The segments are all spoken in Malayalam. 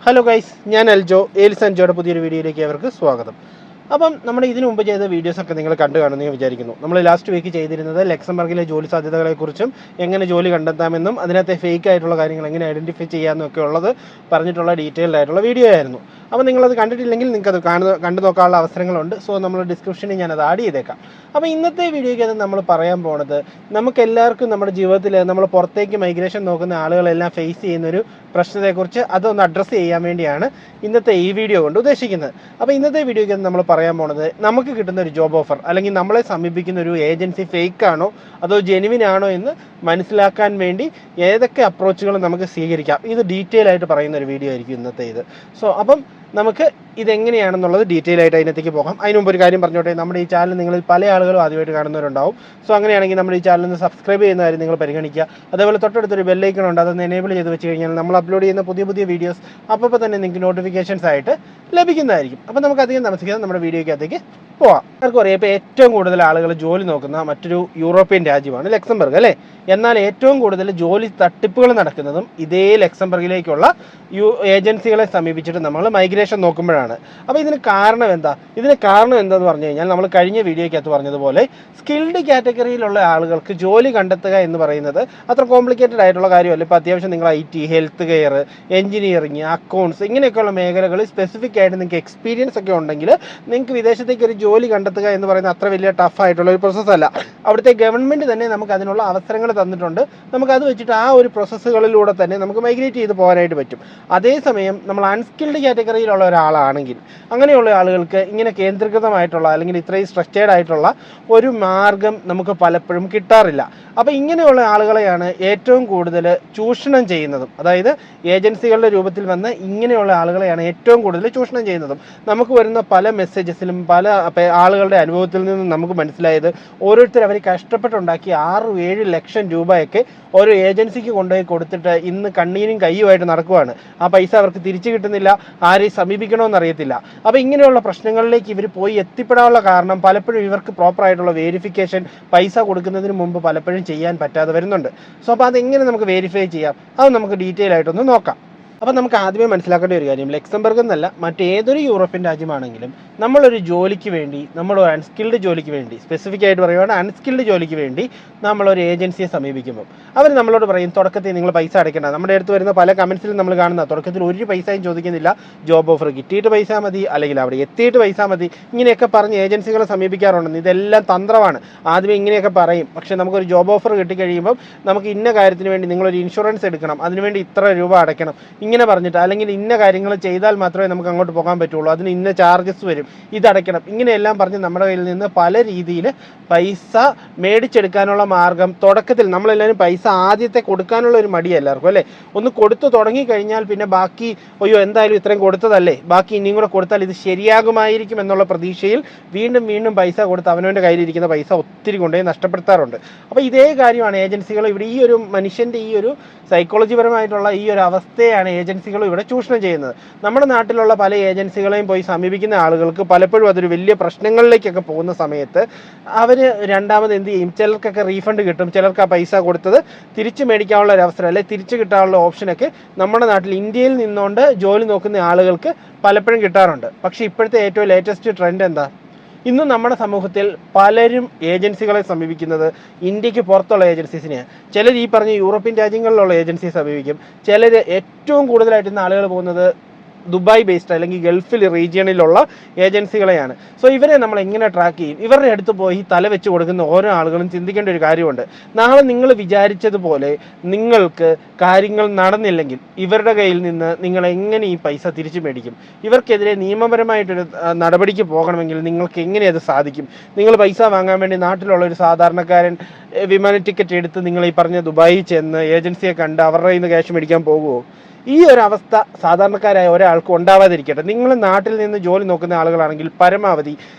ഹലോ ഗൈസ്, ഞാൻ അൽജോ. എയിൽസ് ആൻഡ് ജോയുടെ പുതിയൊരു വീഡിയോയിലേക്ക് അവർക്ക് സ്വാഗതം. അപ്പം നമ്മുടെ ഇതിനു മുമ്പ് ചെയ്ത വീഡിയോസൊക്കെ നിങ്ങൾ കണ്ടു കാണുമെന്ന് ഞാൻ വിചാരിക്കുന്നു. നമ്മൾ ലാസ്റ്റ് വീക്ക് ചെയ്തിരുന്നത് ലക്സംബർഗിലെ ജോലി സാധ്യതകളെക്കുറിച്ചും എങ്ങനെ ജോലി കണ്ടെത്താമെന്നും അതിനകത്തെ ഫേക്ക് ആയിട്ടുള്ള കാര്യങ്ങൾ എങ്ങനെ ഐഡൻറ്റിഫൈ ചെയ്യാമെന്നൊക്കെ ഉള്ളത് പറഞ്ഞിട്ടുള്ള ഡീറ്റെയിൽഡ് ആയിട്ടുള്ള വീഡിയോ ആയിരുന്നു. അപ്പോൾ നിങ്ങളത് കണ്ടിട്ടില്ലെങ്കിൽ നിങ്ങൾക്കത് കണ്ടു നോക്കാനുള്ള അവസരങ്ങളുണ്ട്. സോ നമ്മൾ ഡിസ്ക്രിപ്ഷനിൽ ഞാനത് ആഡ് ചെയ്തേക്കാം. അപ്പോൾ ഇന്നത്തെ വീഡിയോയ്ക്ക് അത് നമ്മൾ പറയാൻ പോണത്, നമുക്കെല്ലാവർക്കും നമ്മുടെ ജീവിതത്തിൽ നമ്മൾ പുറത്തേക്ക് മൈഗ്രേഷൻ നോക്കുന്ന ആളുകളെല്ലാം ഫേസ് ചെയ്യുന്നൊരു പ്രശ്നത്തെക്കുറിച്ച് അതൊന്ന് അഡ്രസ്സ് ചെയ്യാൻ വേണ്ടിയാണ് ഇന്നത്തെ ഈ വീഡിയോ കൊണ്ട് ഉദ്ദേശിക്കുന്നത്. അപ്പോൾ ഇന്നത്തെ വീഡിയോയ്ക്ക് നമ്മൾ പറയാൻ പോണത്, നമുക്ക് കിട്ടുന്ന ഒരു ജോബ് ഓഫർ അല്ലെങ്കിൽ നമ്മളെ സമീപിക്കുന്ന ഒരു ഏജൻസി ഫേക്ക് ആണോ അതോ ജെനുവിൻ ആണോ എന്ന് മനസ്സിലാക്കാൻ വേണ്ടി ഏതൊക്കെ അപ്രോച്ചുകൾ നമുക്ക് സ്വീകരിക്കാം, ഇത് ഡീറ്റെയിൽ ആയിട്ട് പറയുന്ന ഒരു വീഡിയോ ആയിരിക്കും ഇന്നത്തെ ഇത്. സോ അപ്പം നമുക്ക് ഇതെങ്ങനെയാണെന്നുള്ളത് ഡീറ്റെയിൽ ആയിട്ട് അതിനകത്തേക്ക് പോകാം. അതിന് മുമ്പ് ഒരു കാര്യം പറഞ്ഞോട്ടെ, നമ്മുടെ ഈ ചാനൽ നിങ്ങളിൽ പല ആളുകളും ആദ്യമായിട്ട് കാണുന്നവരുണ്ടാവും. സോ അങ്ങനെയാണെങ്കിൽ നമ്മുടെ ഈ ചാനലിൽ സബ്സ്ക്രൈബ് ചെയ്യുന്ന കാര്യം നിങ്ങൾ പരിഗണിക്കുക. അതേപോലെ തൊട്ടടുത്തൊരു ബെല്ലൈക്കൺ ഉണ്ട്, അതൊന്ന് എനേബിൾ ചെയ്ത് വെച്ച് കഴിഞ്ഞാൽ നമ്മൾ അപ്ലോഡ് ചെയ്യുന്ന പുതിയ പുതിയ വീഡിയോസ് അപ്പോൾ തന്നെ നിങ്ങൾക്ക് നോട്ടിഫിക്കേഷൻസ് ആയിട്ട് ലഭിക്കുന്നതായിരിക്കും. അപ്പോൾ നമുക്ക് അധികം താമസിക്കാതെ നമ്മുടെ വീഡിയോയ്ക്കകത്തേക്ക് പോവാം. എല്ലാവർക്കും അറിയാം, ഇപ്പോൾ ഏറ്റവും കൂടുതൽ ആളുകൾ ജോലി നോക്കുന്ന മറ്റൊരു യൂറോപ്യൻ രാജ്യമാണ് ലക്സംബർഗ്, അല്ലേ? എന്നാൽ ഏറ്റവും കൂടുതൽ ജോലി തട്ടിപ്പുകൾ നടക്കുന്നതും ഇതേ ലക്സംബർഗിലേക്കുള്ള ഏജൻസികളെ സമീപിച്ചിട്ട് നമ്മൾ മൈഗ്രേഷൻ നോക്കുമ്പോഴാണ്. അപ്പോൾ ഇതിന് കാരണം എന്താ? ഇതിന് കാരണം എന്താണെന്ന് പറഞ്ഞു കഴിഞ്ഞാൽ, നമ്മൾ കഴിഞ്ഞ വീഡിയോയ്ക്കകത്ത് പറഞ്ഞതുപോലെ സ്കിൽഡ് കാറ്റഗറിയിലുള്ള ആളുകൾക്ക് ജോലി കണ്ടെത്തുക എന്ന് പറയുന്നത് അത്ര കോംപ്ലിക്കേറ്റഡ് ആയിട്ടുള്ള കാര്യമല്ല. ഇപ്പോൾ അത്യാവശ്യം നിങ്ങൾ IT, health care, engineering, accounts ഇങ്ങനെയൊക്കെയുള്ള മേഖലകളിൽ സ്പെസിഫിക് ആയിട്ട് നിങ്ങൾക്ക് എക്സ്പീരിയൻസ് ഒക്കെ ഉണ്ടെങ്കിൽ നിങ്ങൾക്ക് വിദേശത്തേക്ക് ഒരു ജോലി കണ്ടെത്തുക എന്ന് പറയുന്നത് അത്ര വലിയ ടഫ് ആയിട്ടുള്ള ഒരു പ്രോസസ്സല്ല. അവിടുത്തെ ഗവൺമെൻറ് തന്നെ നമുക്ക് അതിനുള്ള അവസരങ്ങൾ തന്നിട്ടുണ്ട്. നമുക്കത് വെച്ചിട്ട് ആ ഒരു പ്രോസസ്സുകളിലൂടെ തന്നെ നമുക്ക് മൈഗ്രേറ്റ് ചെയ്ത് പോകാനായിട്ട് പറ്റും. അതേസമയം നമ്മൾ അൺസ്കിൽഡ് കാറ്റഗറിയിലുള്ള ഒരാളാണെങ്കിൽ, അങ്ങനെയുള്ള ആളുകൾക്ക് ഇങ്ങനെ കേന്ദ്രീകൃതമായിട്ടുള്ള അല്ലെങ്കിൽ ഇത്രയും സ്ട്രക്ചേർഡ് ആയിട്ടുള്ള ഒരു മാർഗം നമുക്ക് പലപ്പോഴും കിട്ടാറില്ല. അപ്പോൾ ഇങ്ങനെയുള്ള ആളുകളെയാണ് ഏറ്റവും കൂടുതൽ ചൂഷണം ചെയ്യുന്നതും, അതായത് ഏജൻസികളുടെ രൂപത്തിൽ വന്ന് ഇങ്ങനെയുള്ള ആളുകളെയാണ് ഏറ്റവും കൂടുതൽ ചൂഷണം ചെയ്യുന്നതും. നമുക്ക് വരുന്ന പല മെസ്സേജസിലും പല ആളുകളുടെ അനുഭവത്തിൽ നിന്നും നമുക്ക് മനസ്സിലായത്, ഓരോരുത്തർ അവർ കഷ്ടപ്പെട്ടുണ്ടാക്കി 6-7 ലക്ഷം രൂപയൊക്കെ ഓരോ ഏജൻസിക്ക് കൊണ്ടുപോയി കൊടുത്തിട്ട് ഇന്ന് കണ്ണീരും കയ്യുമായിട്ട് നടക്കുവാണ്. ആ പൈസ അവർക്ക് തിരിച്ചു കിട്ടുന്നില്ല, ആരെയും സമീപിക്കണമെന്ന് അറിയത്തില്ല. അപ്പോൾ ഇങ്ങനെയുള്ള പ്രശ്നങ്ങളിലേക്ക് ഇവർ പോയി എത്തിപ്പെടാനുള്ള കാരണം പലപ്പോഴും ഇവർക്ക് പ്രോപ്പറായിട്ടുള്ള വേരിഫിക്കേഷൻ പൈസ കൊടുക്കുന്നതിന് മുമ്പ് പലപ്പോഴും ചെയ്യാൻ പറ്റാതെ വരുന്നുണ്ട്. സോ അപ്പോൾ അതെങ്ങനെ നമുക്ക് വേരിഫൈ ചെയ്യാം, അത് നമുക്ക് ഡീറ്റെയിൽ ആയിട്ടൊന്ന് നോക്കാം. അപ്പോൾ നമുക്ക് ആദ്യമേ മനസ്സിലാക്കേണ്ട ഒരു കാര്യം, ലക്സംബർഗ് എന്നല്ല, മറ്റേതൊരു യൂറോപ്യൻ രാജ്യമാണെങ്കിലും നമ്മളൊരു ജോലിക്ക് വേണ്ടി, നമ്മളൊരു അൺസ്കിൽഡ് ജോലിക്ക് വേണ്ടി, സ്പെസിഫിക് ആയിട്ട് പറയുകയാണ് അൺസ്കിൽഡ് ജോലിക്ക് വേണ്ടി നമ്മളൊരു ഏജൻസിയെ സമീപിക്കുമ്പോൾ അവർ നമ്മളോട് പറയും, തുടക്കത്തിൽ നിങ്ങൾ പൈസ അടയ്ക്കേണ്ട. നമ്മുടെ അടുത്ത് വരുന്ന പല കമൻസിലും നമ്മൾ കാണുന്ന, തുടക്കത്തിൽ ഒരു പൈസയും ചോദിക്കുന്നില്ല, ജോബ് ഓഫർ കിട്ടിയിട്ട് പൈസ മതി, അല്ലെങ്കിൽ അവിടെ എത്തിയിട്ട് പൈസ മതി, ഇങ്ങനെയൊക്കെ പറഞ്ഞ് ഏജൻസികളെ സമീപിക്കാറുണ്ട്. ഇതെല്ലാം തന്ത്രമാണ്. ആദ്യമേ ഇങ്ങനെയൊക്കെ പറയും, പക്ഷേ നമുക്കൊരു ജോബ് ഓഫർ കിട്ടിക്കഴിയുമ്പം നമുക്ക് ഇന്ന കാര്യത്തിന് വേണ്ടി നിങ്ങളൊരു ഇൻഷുറൻസ് എടുക്കണം, അതിനുവേണ്ടി ഇത്ര രൂപ അടയ്ക്കണം, ഇങ്ങനെ പറഞ്ഞിട്ട്, അല്ലെങ്കിൽ ഇന്ന കാര്യങ്ങൾ ചെയ്താൽ മാത്രമേ നമുക്ക് അങ്ങോട്ട് പോകാൻ പറ്റുള്ളൂ, അതിന് ഇന്ന ചാർജസ് വരും, ഇതടയ്ക്കണം, ഇങ്ങനെയെല്ലാം പറഞ്ഞ് നമ്മുടെ കയ്യിൽ നിന്ന് പല രീതിയിൽ പൈസ മേടിച്ചെടുക്കാനുള്ള മാർഗം. തുടക്കത്തിൽ നമ്മളെല്ലാവരും പൈസ ആദ്യത്തെ കൊടുക്കാനുള്ള ഒരു മടി എല്ലാവർക്കും, അല്ലേ? ഒന്ന് കൊടുത്തു തുടങ്ങിക്കഴിഞ്ഞാൽ പിന്നെ ബാക്കി, അയ്യോ എന്തായാലും ഇത്രയും കൊടുത്തതല്ലേ, ബാക്കി ഇനിയും കൂടെ കൊടുത്താൽ ഇത് ശരിയാകുമായിരിക്കും എന്നുള്ള പ്രതീക്ഷയിൽ വീണ്ടും വീണ്ടും പൈസ കൊടുത്ത് അവനവൻ്റെ കയ്യിലിരിക്കുന്ന പൈസ ഒത്തിരി കൊണ്ടുപോയി നഷ്ടപ്പെടുത്താറുണ്ട്. അപ്പോൾ ഇതേ കാര്യമാണ് ഏജൻസികൾ ഇവിടെ, ഈ ഒരു മനുഷ്യൻ്റെ ഈ ഒരു സൈക്കോളജിപരമായിട്ടുള്ള ഈ ഒരു അവസ്ഥയാണ് ഏജൻസികൾ ഇവിടെ ചൂഷണം ചെയ്യുന്നത്. നമ്മുടെ നാട്ടിലുള്ള പല ഏജൻസികളെയും പോയി സമീപിക്കുന്ന ആളുകൾക്ക് പലപ്പോഴും അതൊരു വലിയ പ്രശ്നങ്ങളിലേക്കൊക്കെ പോകുന്ന സമയത്ത് അവർ രണ്ടാമത് എന്ത് ചെയ്യും, ചിലർക്കൊക്കെ റീഫണ്ട് കിട്ടും, ചിലർക്ക് ആ പൈസ കൊടുത്തത് തിരിച്ചു മേടിക്കാനുള്ള ഒരു അവസരം, അല്ലെങ്കിൽ തിരിച്ചു കിട്ടാനുള്ള ഓപ്ഷനൊക്കെ നമ്മുടെ നാട്ടിൽ ഇന്ത്യയിൽ നിന്നുകൊണ്ട് ജോലി നോക്കുന്ന ആളുകൾക്ക് പലപ്പോഴും കിട്ടാറുണ്ട്. പക്ഷേ ഇപ്പോഴത്തെ ഏറ്റവും ലേറ്റസ്റ്റ് ട്രെൻഡ് എന്താ? ഇന്ന് നമ്മുടെ സമൂഹത്തിൽ പലരും ഏജൻസികളെ സമീപിക്കുന്നത് ഇന്ത്യക്ക് പുറത്തുള്ള ഏജൻസീസിനെയാണ്. ചിലർ ഈ പറഞ്ഞ യൂറോപ്യൻ രാജ്യങ്ങളിലുള്ള ഏജൻസിയെ സമീപിക്കും. ചിലർ ഏറ്റവും കൂടുതലായിട്ട് ഇന്ന് ആളുകൾ പോകുന്നത് ദുബായ് ബേസ്ഡ് അല്ലെങ്കിൽ ഗൾഫിൽ റീജിയണിലുള്ള ഏജൻസികളെയാണ്. സോ ഇവരെ നമ്മൾ എങ്ങനെ ട്രാക്ക് ചെയ്യും? ഇവരുടെ അടുത്ത് പോയി തല വെച്ച് കൊടുക്കുന്ന ഓരോ ആളുകളും ചിന്തിക്കേണ്ട ഒരു കാര്യമുണ്ട്. നാളെ നിങ്ങൾ വിചാരിച്ചതുപോലെ നിങ്ങൾക്ക് കാര്യങ്ങൾ നടന്നില്ലെങ്കിൽ ഇവരുടെ കയ്യിൽ നിന്ന് നിങ്ങൾ എങ്ങനെ ഈ പൈസ തിരിച്ചു മേടിക്കും? ഇവർക്കെതിരെ നിയമപരമായിട്ടൊരു നടപടിക്ക് പോകണമെങ്കിൽ നിങ്ങൾക്ക് എങ്ങനെ അത് സാധിക്കും? നിങ്ങൾ പൈസ വാങ്ങാൻ വേണ്ടി നാട്ടിലുള്ള ഒരു സാധാരണക്കാരൻ വിമാന ടിക്കറ്റ് എടുത്ത് നിങ്ങൾ ഈ പറഞ്ഞ ദുബായിൽ ചെന്ന് ഏജൻസിയെ കണ്ട് അവരുടെ കയ്യിൽ നിന്ന് ക്യാഷ് മേടിക്കാൻ പോകുമോ? ഈ ഒരു അവസ്ഥ സാധാരണക്കാരായ ഒരാൾക്ക് ഉണ്ടാവാതിരിക്കട്ടെ. നിങ്ങൾ നാട്ടിൽ നിന്ന് ജോലി നോക്കുന്ന ആളുകളാണെങ്കിൽ പരമാവധി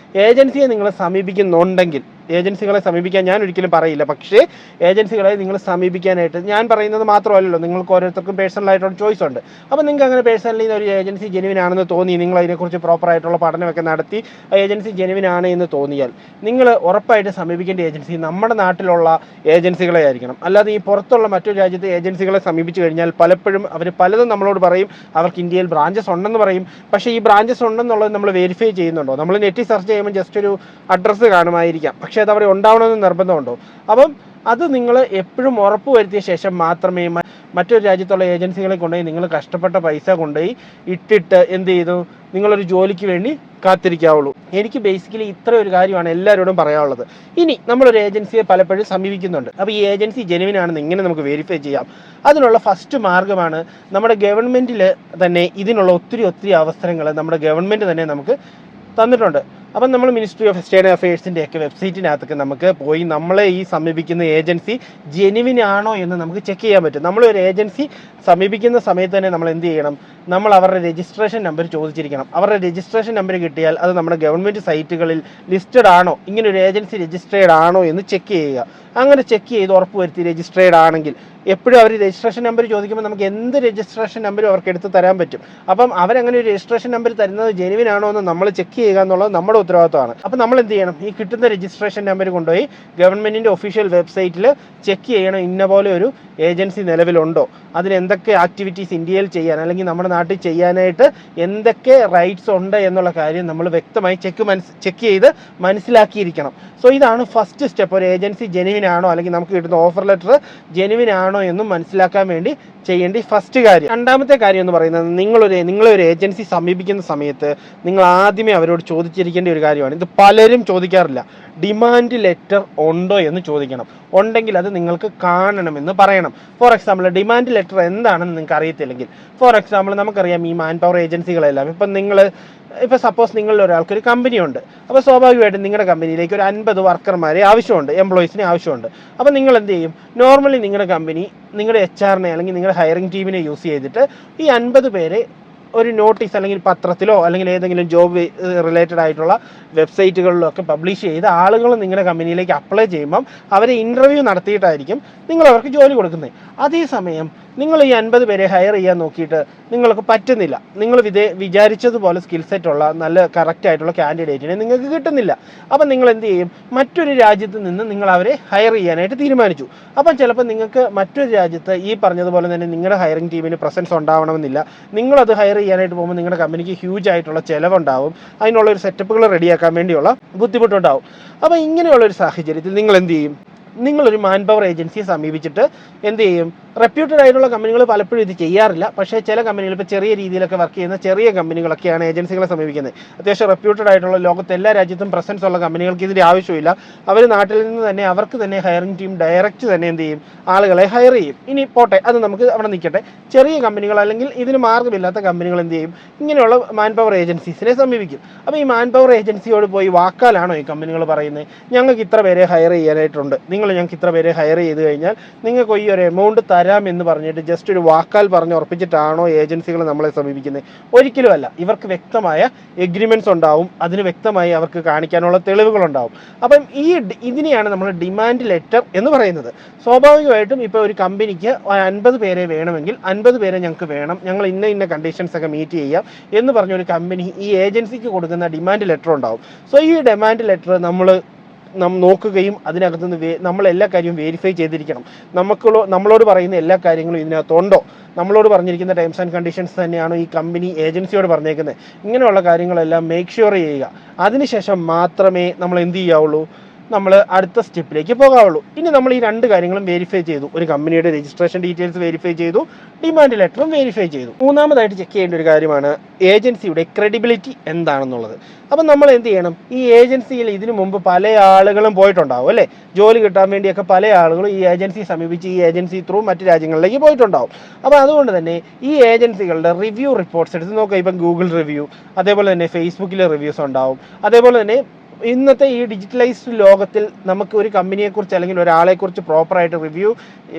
ഏജൻസിയെ നിങ്ങൾ സമീപിക്കുന്നുണ്ടെങ്കിൽ ഏജൻസികളെ സമീപിക്കാൻ ഞാൻ ഒരിക്കലും പറയില്ല. പക്ഷേ ഏജൻസികളെ നിങ്ങൾ സമീപിക്കാനായിട്ട് ഞാൻ പറയുന്നത് മാത്രമല്ലല്ലോ, നിങ്ങൾക്ക് ഓരോരുത്തർക്കും പേഴ്സണലായിട്ടുള്ള ചോയ്സ് ഉണ്ട്. അപ്പോൾ നിങ്ങൾക്ക് അങ്ങനെ പേഴ്സണലി ഒരു ഏജൻസി ജെനുവിൻ ആണെന്ന് തോന്നി, നിങ്ങൾ അതിനെക്കുറിച്ച് പ്രോപ്പറായിട്ടുള്ള പഠനമൊക്കെ നടത്തി ആ ഏജൻസി ജെനുവിൻ ആണ് എന്ന് തോന്നിയാൽ നിങ്ങൾ ഉറപ്പായിട്ട് സമീപിക്കേണ്ട ഏജൻസി നമ്മുടെ നാട്ടിലുള്ള ഏജൻസികളെ ആയിരിക്കണം. അല്ലാതെ ഈ പുറത്തുള്ള മറ്റൊരു രാജ്യത്തെ ഏജൻസികളെ സമീപിച്ചു കഴിഞ്ഞാൽ പലപ്പോഴും അവർ പലതും നമ്മളോട് പറയും അവർക്ക് ഇന്ത്യയിൽ ബ്രാഞ്ചസ് ഉണ്ടെന്ന് പറയും. പക്ഷേ ഈ ബ്രാഞ്ചസ് ഉണ്ടെന്നുള്ളത് നമ്മൾ വെരിഫൈ ചെയ്യുന്നുണ്ടോ? നമ്മൾ നെറ്റിൽ സെർച്ച് ചെയ്യുമ്പോൾ ജസ്റ്റ് ഒരു അഡ്രസ്സ് കാണുമായിരിക്കാം, പക്ഷേ അത് അവിടെ ഉണ്ടാവണമെന്ന് നിർബന്ധമുണ്ടോ? അപ്പം അത് നിങ്ങൾ എപ്പോഴും ഉറപ്പ് വരുത്തിയ ശേഷം മാത്രമേ മറ്റൊരു രാജ്യത്തുള്ള ഏജൻസികളെ കൊണ്ടുപോയി നിങ്ങൾ കഷ്ടപ്പെട്ട പൈസ കൊണ്ടുപോയി ഇട്ടിട്ട് എന്ത് ചെയ്തു നിങ്ങളൊരു ജോലിക്ക് വേണ്ടി കാത്തിരിക്കാവുള്ളൂ. എനിക്ക് ബേസിക്കലി ഇത്ര ഒരു കാര്യമാണ് എല്ലാവരോടും പറയാനുള്ളത്. ഇനി നമ്മളൊരു ഏജൻസിയെ പലപ്പോഴും സമീപിക്കുന്നുണ്ട്. അപ്പോൾ ഈ ഏജൻസി ജെനുവിൻ ആണെന്ന് എങ്ങനെ നമുക്ക് വെരിഫൈ ചെയ്യാം? അതിനുള്ള ഫസ്റ്റ് മാർഗ്ഗമാണ് നമ്മുടെ ഗവൺമെൻറ്റിൽ തന്നെ ഇതിനുള്ള ഒത്തിരി അവസരങ്ങൾ നമ്മുടെ ഗവൺമെൻറ് തന്നെ നമുക്ക് തന്നിട്ടുണ്ട്. അപ്പം നമ്മൾ മിനിസ്ട്രി ഓഫ് എക്സ്റ്റേണൽ അഫയേഴ്സിൻ്റെ ഒക്കെ വെബ്സൈറ്റിനകത്തൊക്കെ നമുക്ക് പോയി നമ്മളെ ഈ സമീപിക്കുന്ന ഏജൻസി ജെനുവിൻ ആണോ എന്ന് നമുക്ക് ചെക്ക് ചെയ്യാൻ പറ്റും. നമ്മളൊരു ഏജൻസി സമീപിക്കുന്ന സമയത്ത് തന്നെ നമ്മൾ എന്ത് ചെയ്യണം? നമ്മൾ അവരുടെ രജിസ്ട്രേഷൻ നമ്പർ ചോദിച്ചിരിക്കണം. അവരുടെ രജിസ്ട്രേഷൻ നമ്പർ കിട്ടിയാൽ അത് നമ്മുടെ ഗവൺമെൻറ് സൈറ്റുകളിൽ ലിസ്റ്റഡ് ആണോ, ഇങ്ങനെ ഒരു ഏജൻസി രജിസ്ട്രേഡ് ആണോ എന്ന് ചെക്ക് ചെയ്യുക. അങ്ങനെ ചെക്ക് ചെയ്ത് ഉറപ്പ് വരുത്തി രജിസ്ട്രേഡ് ആണെങ്കിൽ എപ്പോഴും അവർ രജിസ്ട്രേഷൻ നമ്പർ ചോദിക്കുമ്പോൾ നമുക്ക് എന്ത് രജിസ്ട്രേഷൻ നമ്പരും അവർക്ക് എടുത്ത് തരാൻ പറ്റും. അപ്പം അവരങ്ങനെ ഒരു രജിസ്ട്രേഷൻ നമ്പർ തരുന്നത് ജെനുവിൻ ആണോ എന്ന് നമ്മൾ ചെക്ക് ചെയ്യുക എന്നുള്ളത് നമ്മുടെ ഉത്തരവാദിത്തമാണ്. അപ്പം നമ്മൾ എന്ത് ചെയ്യണം? ഈ കിട്ടുന്ന രജിസ്ട്രേഷൻ നമ്പർ കൊണ്ടുപോയി ഗവൺമെൻറ്റിൻ്റെ ഒഫീഷ്യൽ വെബ്സൈറ്റിൽ ചെക്ക് ചെയ്യണം, ഇന്ന പോലെ ഒരു ഏജൻസി നിലവിലുണ്ടോ, അതിന് എന്തൊക്കെ ആക്ടിവിറ്റീസ് ഇന്ത്യയിൽ ചെയ്യാൻ അല്ലെങ്കിൽ നമ്മുടെ നാട്ടിൽ ചെയ്യാനായിട്ട് എന്തൊക്കെ റൈറ്റ്സ് ഉണ്ട് എന്നുള്ള കാര്യം നമ്മൾ വ്യക്തമായി ചെക്ക് ചെയ്ത് മനസ്സിലാക്കിയിരിക്കണം. സോ ഇതാണ് ഫസ്റ്റ് സ്റ്റെപ്പ്. ഒരു ഏജൻസി ജെനുവിൻ ആണോ അല്ലെങ്കിൽ നമുക്ക് കിട്ടുന്ന ഓഫർ ലെറ്റർ ജെനുവിൻ ആണോ എന്നും മനസ്സിലാക്കാൻ വേണ്ടി ചെയ്യേണ്ട ഫസ്റ്റ് കാര്യം. രണ്ടാമത്തെ കാര്യം എന്ന് പറയുന്നത് നിങ്ങളൊരു ഏജൻസി സമീപിക്കുന്ന സമയത്ത് നിങ്ങൾ ആദ്യമേ അവരോട് ചോദിച്ചിരിക്കേണ്ട ഒരു കാര്യമാണ്. ഇത് പലരും ചോദിക്കാറില്ല. ഡിമാൻഡ് ലെറ്റർ ഉണ്ടോ എന്ന് ചോദിക്കണം. ഉണ്ടെങ്കിൽ അത് നിങ്ങൾക്ക് കാണണമെന്ന് പറയണം. ഫോർ എക്സാമ്പിൾ ഡിമാൻഡ് ലെറ്റർ എന്താണെന്ന് നിങ്ങൾക്ക് അറിയത്തില്ലെങ്കിൽ, ഫോർ എക്സാമ്പിൾ നമുക്കറിയാം ഈ മാൻ പവർ ഏജൻസികളെല്ലാം ഇപ്പം സപ്പോസ് നിങ്ങളുടെ ഒരാൾക്കൊരു കമ്പനി ഉണ്ട്. അപ്പോൾ സ്വാഭാവികമായിട്ടും നിങ്ങളുടെ കമ്പനിയിലേക്ക് ഒരു 50 വർക്കർമാരെ ആവശ്യമുണ്ട്, എംപ്ലോയീസിനെ ആവശ്യമുണ്ട്. അപ്പോൾ നിങ്ങൾ എന്ത് ചെയ്യും? നോർമലി നിങ്ങളുടെ കമ്പനി നിങ്ങളുടെ HR-നെ അല്ലെങ്കിൽ നിങ്ങളുടെ ഹയറിംഗ് ടീമിനെ യൂസ് ചെയ്തിട്ട് ഈ 50 പേരെ ഒരു നോട്ടീസ് അല്ലെങ്കിൽ പത്രത്തിലോ അല്ലെങ്കിൽ ഏതെങ്കിലും ജോബ് റിലേറ്റഡ് ആയിട്ടുള്ള വെബ്സൈറ്റുകളിലോ ഒക്കെ പബ്ലിഷ് ചെയ്ത് ആളുകൾ നിങ്ങളുടെ കമ്പനിയിലേക്ക് അപ്ലൈ ചെയ്യുമ്പം അവരെ ഇൻ്റർവ്യൂ നടത്തിയിട്ടായിരിക്കും നിങ്ങൾ അവർക്ക് ജോലി കൊടുക്കുന്നത്. അതേസമയം നിങ്ങൾ ഈ 50 പേരെ ഹയർ ചെയ്യാൻ നോക്കിയിട്ട് നിങ്ങൾക്ക് പറ്റുന്നില്ല, നിങ്ങൾ വിചാരിച്ചതുപോലെ സ്കിൽ സെറ്റുള്ള നല്ല കറക്റ്റ് ആയിട്ടുള്ള കാൻഡിഡേറ്റിനെ നിങ്ങൾക്ക് കിട്ടുന്നില്ല. അപ്പം നിങ്ങൾ എന്ത് ചെയ്യും? മറ്റൊരു രാജ്യത്ത് നിന്ന് നിങ്ങൾ അവരെ ഹയർ ചെയ്യാനായിട്ട് തീരുമാനിച്ചു. അപ്പം ചിലപ്പോൾ നിങ്ങൾക്ക് മറ്റൊരു രാജ്യത്ത് ഈ പറഞ്ഞതുപോലെ തന്നെ നിങ്ങളുടെ ഹയറിംഗ് ടീമിന് പ്രസൻസ് ഉണ്ടാവണമെന്നില്ല. നിങ്ങളത് ഹയർ ചെയ്യാനായിട്ട് പോകുമ്പോൾ നിങ്ങളുടെ കമ്പനിക്ക് ഹ്യൂജ് ആയിട്ടുള്ള ചിലവുണ്ടാവും, അതിനുള്ള ഒരു സെറ്റപ്പുകൾ റെഡിയാക്കാൻ വേണ്ടിയുള്ള ബുദ്ധിമുട്ടുണ്ടാവും. അപ്പോൾ ഇങ്ങനെയുള്ളൊരു സാഹചര്യത്തിൽ നിങ്ങൾ എന്ത് ചെയ്യും? നിങ്ങളൊരു മാൻ പവർ ഏജൻസിയെ സമീപിച്ചിട്ട് എന്ത് ചെയ്യും? റെപ്യൂട്ടഡ് ആയിട്ടുള്ള കമ്പനികൾ പലപ്പോഴും ഇത് ചെയ്യാറില്ല. പക്ഷേ ചില കമ്പനികൾ ഇപ്പോൾ ചെറിയ രീതിയിലൊക്കെ വർക്ക് ചെയ്യുന്ന ചെറിയ കമ്പനികളൊക്കെയാണ് ഏജൻസികളെ സമീപിക്കുന്നത്. അത്യാവശ്യം റെപ്യൂട്ടഡ് ആയിട്ടുള്ള ലോകത്ത് എല്ലാ രാജ്യത്തും പ്രസൻസ് ഉള്ള കമ്പനികൾക്ക് ഇതിൻ്റെ ആവശ്യമില്ല. അവർ നാട്ടിൽ നിന്ന് തന്നെ അവർക്ക് തന്നെ ഹയറിംഗ് ടീം ഡയറക്റ്റ് തന്നെ എന്ത് ചെയ്യും? ആളുകളെ ഹയർ ചെയ്യും. ഇനി പോട്ടെ, അത് നമുക്ക് അവിടെ നിൽക്കട്ടെ. ചെറിയ കമ്പനികൾ അല്ലെങ്കിൽ ഇതിന് മാർഗ്ഗമില്ലാത്ത കമ്പനികൾ എന്ത് ചെയ്യും? ഇങ്ങനെയുള്ള മാൻ പവർ ഏജൻസീസിനെ സമീപിക്കും. അപ്പോൾ ഈ മാൻ പവർ ഏജൻസിയോട് പോയി വാക്കാലാണോ ഈ കമ്പനികൾ പറയുന്നത്? ഞങ്ങൾക്ക് ഇത്ര പേരെ ഹയർ ചെയ്യാനായിട്ടുണ്ട്, ഞങ്ങൾക്ക് ഇത്ര പേരെ ഹയർ ചെയ്ത് കഴിഞ്ഞാൽ നിങ്ങൾക്ക് ഈ ഒരു എമൗണ്ട് തരാം എന്ന് പറഞ്ഞിട്ട് ജസ്റ്റ് ഒരു വാക്കാൽ പറഞ്ഞ് ഉറപ്പിച്ചിട്ടാണോ ഏജൻസികൾ നമ്മളെ സമീപിക്കുന്നത്? ഒരിക്കലും അല്ല. ഇവർക്ക് വ്യക്തമായ എഗ്രിമെൻറ്റ്സ് ഉണ്ടാവും, അതിന് വ്യക്തമായി അവർക്ക് കാണിക്കാനുള്ള തെളിവുകളുണ്ടാവും. അപ്പം ഇതിനെയാണ് നമ്മൾ ഡിമാൻഡ് ലെറ്റർ എന്ന് പറയുന്നത്. സ്വാഭാവികമായിട്ടും ഇപ്പോൾ ഒരു കമ്പനിക്ക് 50 പേരെ വേണമെങ്കിൽ 50 പേരെ ഞങ്ങൾക്ക് വേണം, ഞങ്ങൾ ഇന്ന കണ്ടീഷൻസ് ഒക്കെ മീറ്റ് ചെയ്യാം എന്ന് പറഞ്ഞൊരു കമ്പനി ഈ ഏജൻസിക്ക് കൊടുക്കുന്ന ഡിമാൻഡ് ലെറ്റർ ഉണ്ടാവും. സോ ഈ ഡിമാൻഡ് ലെറ്റർ നമ്മൾ നോക്കുകയും അതിനകത്ത് നിന്ന് നമ്മളെല്ലാ കാര്യവും വെരിഫൈ ചെയ്തിരിക്കണം. നമ്മളോട് പറയുന്ന എല്ലാ കാര്യങ്ങളും ഇതിനകത്തുണ്ടോ, നമ്മളോട് പറഞ്ഞിരിക്കുന്ന ടേംസ് ആൻഡ് കണ്ടീഷൻസ് തന്നെയാണോ ഈ കമ്പനി ഏജൻസിയോട് പറഞ്ഞേക്കുന്നത്, ഇങ്ങനെയുള്ള കാര്യങ്ങളെല്ലാം മേക്ക് ഷുവർ ചെയ്യുക. അതിനുശേഷം മാത്രമേ നമ്മൾ എന്ത് ചെയ്യാവുള്ളൂ? നമ്മൾ അടുത്ത സ്റ്റെപ്പിലേക്ക് പോകാവുള്ളൂ. ഇനി നമ്മൾ ഈ 2 കാര്യങ്ങളും വെരിഫൈ ചെയ്തു. ഒരു കമ്പനിയുടെ രജിസ്ട്രേഷൻ ഡീറ്റെയിൽസ് വെരിഫൈ ചെയ്തു, ഡിമാൻഡ് ലെറ്ററും വെരിഫൈ ചെയ്തു. മൂന്നാമതായിട്ട് ചെക്ക് ചെയ്യേണ്ട ഒരു കാര്യമാണ് ഏജൻസിയുടെ ക്രെഡിബിലിറ്റി എന്താണെന്നുള്ളത്. അപ്പം നമ്മൾ എന്ത് ചെയ്യണം? ഈ ഏജൻസിയിൽ ഇതിനു മുമ്പ് പല ആളുകളും പോയിട്ടുണ്ടാവും അല്ലേ? ജോലി കിട്ടാൻ വേണ്ടിയൊക്കെ പല ആളുകളും ഈ ഏജൻസിയെ സമീപിച്ച് ഈ ഏജൻസി ത്രൂ മറ്റ് രാജ്യങ്ങളിലേക്ക് പോയിട്ടുണ്ടാവും. അപ്പോൾ അതുകൊണ്ട് തന്നെ ഈ ഏജൻസികളുടെ റിവ്യൂ റിപ്പോർട്ട്സ് എടുത്ത് നോക്കുക. ഇപ്പം ഗൂഗിൾ റിവ്യൂ, അതേപോലെ തന്നെ ഫേസ്ബുക്കിലെ റിവ്യൂസ് ഉണ്ടാവും, അതേപോലെ തന്നെ ഇന്നത്തെ ഈ ഡിജിറ്റലൈസ്ഡ് ലോകത്തിൽ നമുക്ക് ഒരു കമ്പനിയെക്കുറിച്ച് അല്ലെങ്കിൽ ഒരാളെക്കുറിച്ച് പ്രോപ്പറായിട്ട് റിവ്യൂ